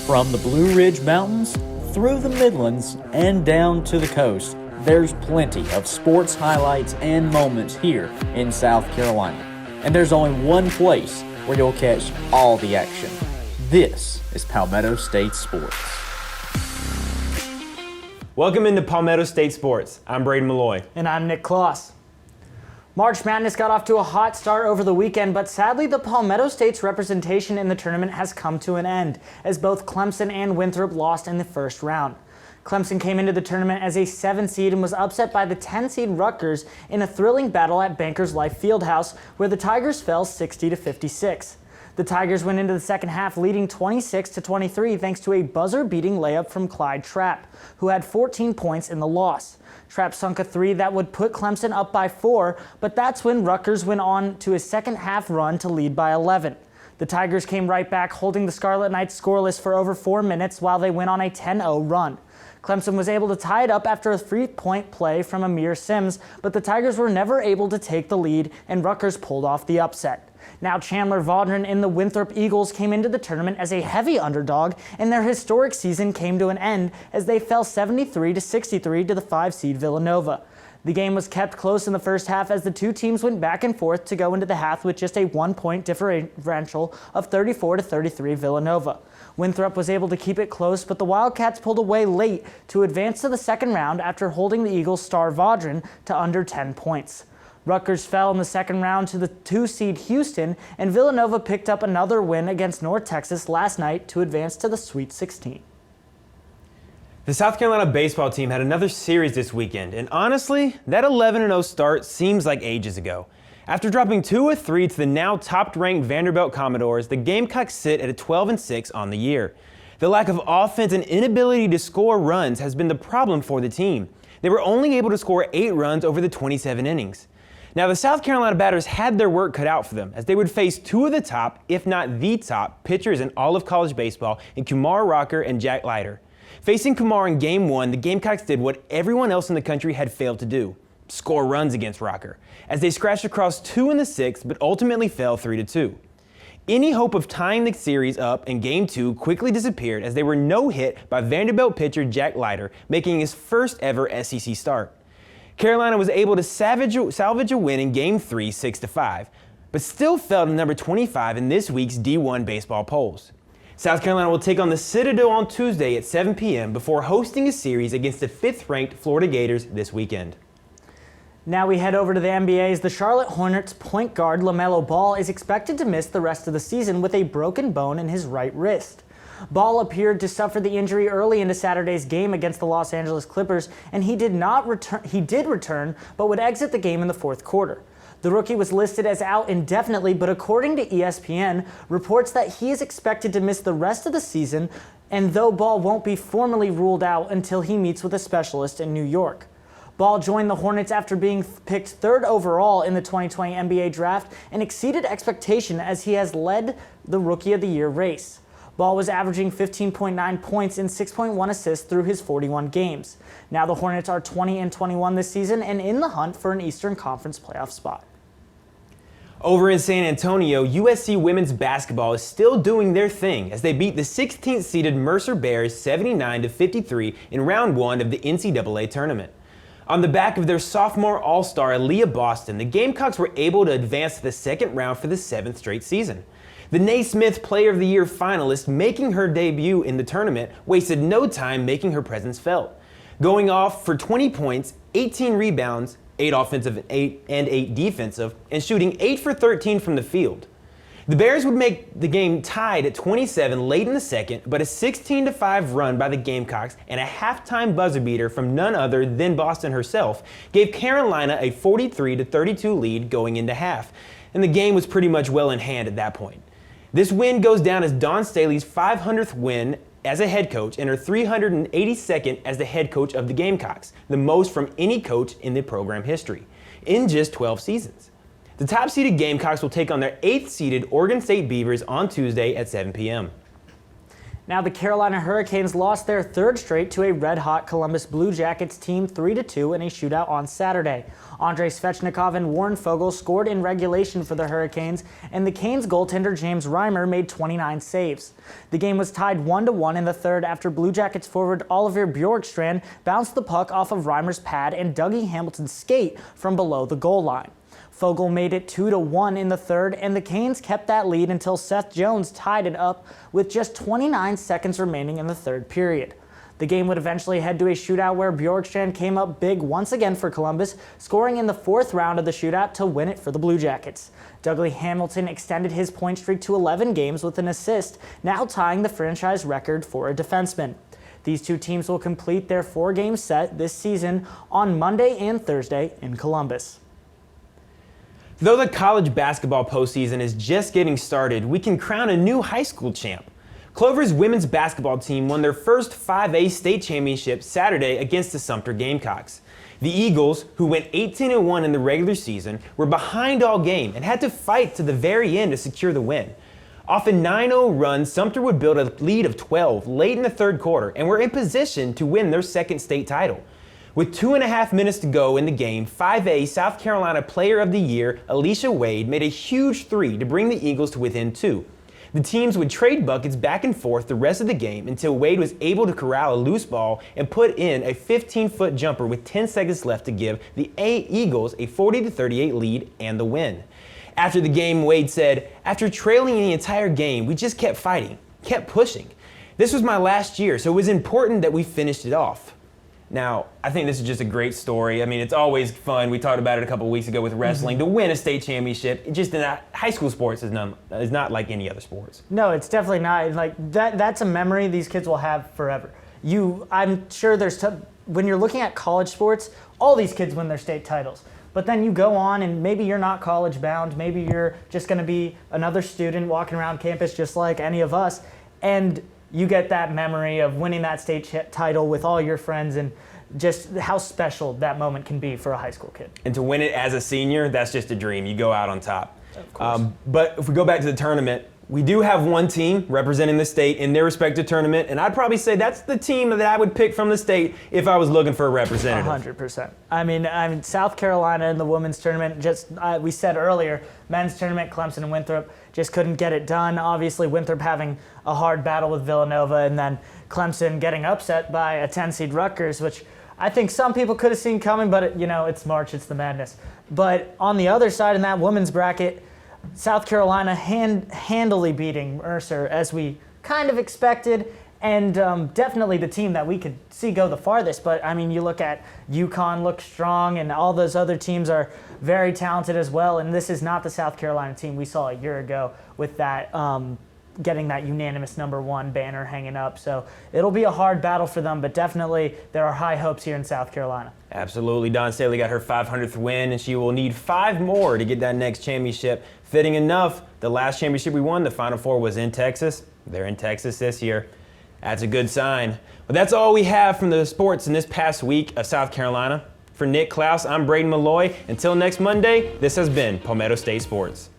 From the Blue Ridge Mountains, through the Midlands, and down to the coast, there's plenty of sports highlights and moments here in South Carolina. And there's only one place where you'll catch all the action. This is Palmetto State Sports. Welcome into Palmetto State Sports. I'm Braden Maloy. And I'm Nick Klos. March Madness got off to a hot start over the weekend, but sadly the Palmetto State's representation in the tournament has come to an end, as both Clemson and Winthrop lost in the first round. Clemson came into the tournament as a 7 seed and was upset by the 10 seed Rutgers in a thrilling battle at Bankers Life Fieldhouse, where the Tigers fell 60-56. The Tigers went into the second half leading 26-23 thanks to a buzzer-beating layup from Clyde Trapp, who had 14 points in the loss. Trapp sunk a three that would put Clemson up by 4, but that's when Rutgers went on to a second half run to lead by 11. The Tigers came right back, holding the Scarlet Knights scoreless for over 4 minutes while they went on a 10-0 run. Clemson was able to tie it up after a 3-point play from Amir Sims, but the Tigers were never able to take the lead, and Rutgers pulled off the upset. Now Chandler Vaudrin and the Winthrop Eagles came into the tournament as a heavy underdog, and their historic season came to an end as they fell 73-63 to the 5 seed Villanova. The game was kept close in the first half as the two teams went back and forth to go into the half with just a 1-point differential of 34-33 Villanova. Winthrop was able to keep it close, but the Wildcats pulled away late to advance to the second round after holding the Eagles' star Vaudrin to under 10 points. Rutgers fell in the second round to the 2 seed Houston, and Villanova picked up another win against North Texas last night to advance to the Sweet 16. The South Carolina baseball team had another series this weekend, and honestly, that 11-0 start seems like ages ago. After dropping 2 of 3 to the now top-ranked Vanderbilt Commodores, the Gamecocks sit at a 12-6 on the year. The lack of offense and inability to score runs has been the problem for the team. They were only able to score 8 runs over the 27 innings. Now, the South Carolina batters had their work cut out for them, as they would face 2 of the top, if not the top, pitchers in all of college baseball in Kumar Rocker and Jack Leiter. Facing Kumar in Game 1, the Gamecocks did what everyone else in the country had failed to do: score runs against Rocker, as they scratched across 2 in the 6th, but ultimately fell 3-2. Any hope of tying the series up in Game 2 quickly disappeared as they were no-hit by Vanderbilt pitcher Jack Leiter, making his first ever SEC start. Carolina was able to salvage a win in Game 3, 6-5, but still fell to number 25 in this week's D1 baseball polls. South Carolina will take on the Citadel on Tuesday at 7 p.m. before hosting a series against the 5th-ranked Florida Gators this weekend. Now we head over to the NBA as the Charlotte Hornets point guard LaMelo Ball is expected to miss the rest of the season with a broken bone in his right wrist. Ball appeared to suffer the injury early into Saturday's game against the Los Angeles Clippers, and he did return, but would exit the game in the fourth quarter. The rookie was listed as out indefinitely, but according to ESPN, reports that he is expected to miss the rest of the season, and though Ball won't be formally ruled out until he meets with a specialist in New York. Ball joined the Hornets after being picked 3rd overall in the 2020 NBA draft and exceeded expectation as he has led the Rookie of the Year race. Ball was averaging 15.9 points and 6.1 assists through his 41 games. Now the Hornets are 20-21 this season and in the hunt for an Eastern Conference playoff spot. Over in San Antonio, USC women's basketball is still doing their thing as they beat the 16th-seeded Mercer Bears 79-53 in round 1 of the NCAA tournament. On the back of their sophomore all-star Aaliyah Boston, the Gamecocks were able to advance to the second round for the 7th straight season. The Naismith Player of the Year finalist, making her debut in the tournament, wasted no time making her presence felt, going off for 20 points, 18 rebounds, 8 offensive and 8 defensive, and shooting 8 for 13 from the field. The Bears would make the game tied at 27 late in the second, but a 16-5 run by the Gamecocks and a halftime buzzer beater from none other than Boston herself gave Carolina a 43-32 lead going into half, and the game was pretty much well in hand at that point. This win goes down as Dawn Staley's 500th win as a head coach and her 382nd as the head coach of the Gamecocks, the most from any coach in the program history, in just 12 seasons. The top-seeded Gamecocks will take on their 8th-seeded Oregon State Beavers on Tuesday at 7 p.m. Now the Carolina Hurricanes lost their third straight to a red-hot Columbus Blue Jackets team 3-2 in a shootout on Saturday. Andrei Svechnikov and Warren Foegele scored in regulation for the Hurricanes, and the Canes goaltender James Reimer made 29 saves. The game was tied 1-1 in the third after Blue Jackets forward Oliver Bjorkstrand bounced the puck off of Reimer's pad and Dougie Hamilton's skate from below the goal line. Foegele made it 2-1 in the third, and the Canes kept that lead until Seth Jones tied it up with just 29 seconds remaining in the third period. The game would eventually head to a shootout where Bjorkstrand came up big once again for Columbus, scoring in the fourth round of the shootout to win it for the Blue Jackets. Dougie Hamilton extended his point streak to 11 games with an assist, now tying the franchise record for a defenseman. These two teams will complete their four-game set this season on Monday and Thursday in Columbus. Though the college basketball postseason is just getting started, we can crown a new high school champ. Clover's women's basketball team won their first 5A state championship Saturday against the Sumter Gamecocks. The Eagles, who went 18-1 in the regular season, were behind all game and had to fight to the very end to secure the win. Off a 9-0 run, Sumter would build a lead of 12 late in the third quarter and were in position to win their second state title. With 2.5 minutes to go in the game, 5A South Carolina Player of the Year Alicia Wade made a huge three to bring the Eagles to within 2. The teams would trade buckets back and forth the rest of the game until Wade was able to corral a loose ball and put in a 15-foot jumper with 10 seconds left to give the Eagles a 40-38 lead and the win. After the game, Wade said, "After trailing the entire game, we just kept fighting, kept pushing. This was my last year, so it was important that we finished it off." Now, I think this is just a great story. I mean, it's always fun. We talked about it a couple of weeks ago with wrestling. To win a state championship, just in high school sports is not like any other sports. No, it's definitely not. Like that's a memory these kids will have forever. I'm sure when you're looking at college sports, all these kids win their state titles. But then you go on and maybe you're not college bound. Maybe you're just going to be another student walking around campus just like any of us. And you get that memory of winning that state title with all your friends and just how special that moment can be for a high school kid. And to win it as a senior, that's just a dream. You go out on top. Of course. But if we go back to the tournament, we do have one team representing the state in their respective tournament, and I'd probably say that's the team that I would pick from the state if I was looking for a representative. 100%. I mean, South Carolina in the women's tournament, we said earlier, men's tournament, Clemson and Winthrop just couldn't get it done. Obviously, Winthrop having a hard battle with Villanova, and then Clemson getting upset by a 10-seed Rutgers, which I think some people could have seen coming, but it's March, it's the madness. But on the other side in that women's bracket, South Carolina handily beating Mercer as we kind of expected, and definitely the team that we could see go the farthest. But I mean, you look at UConn look strong, and all those other teams are very talented as well. And this is not the South Carolina team we saw a year ago with that getting that unanimous #1 banner hanging up. So it'll be a hard battle for them, but definitely there are high hopes here in South Carolina. Absolutely. Dawn Staley got her 500th win, and she will need 5 more to get that next championship. Fitting enough, the last championship we won, the Final Four, was in Texas. They're in Texas this year. That's a good sign. But that's all we have from the sports in this past week of South Carolina. For Nick Klos, I'm Braden Maloy. Until next Monday, this has been Palmetto State Sports.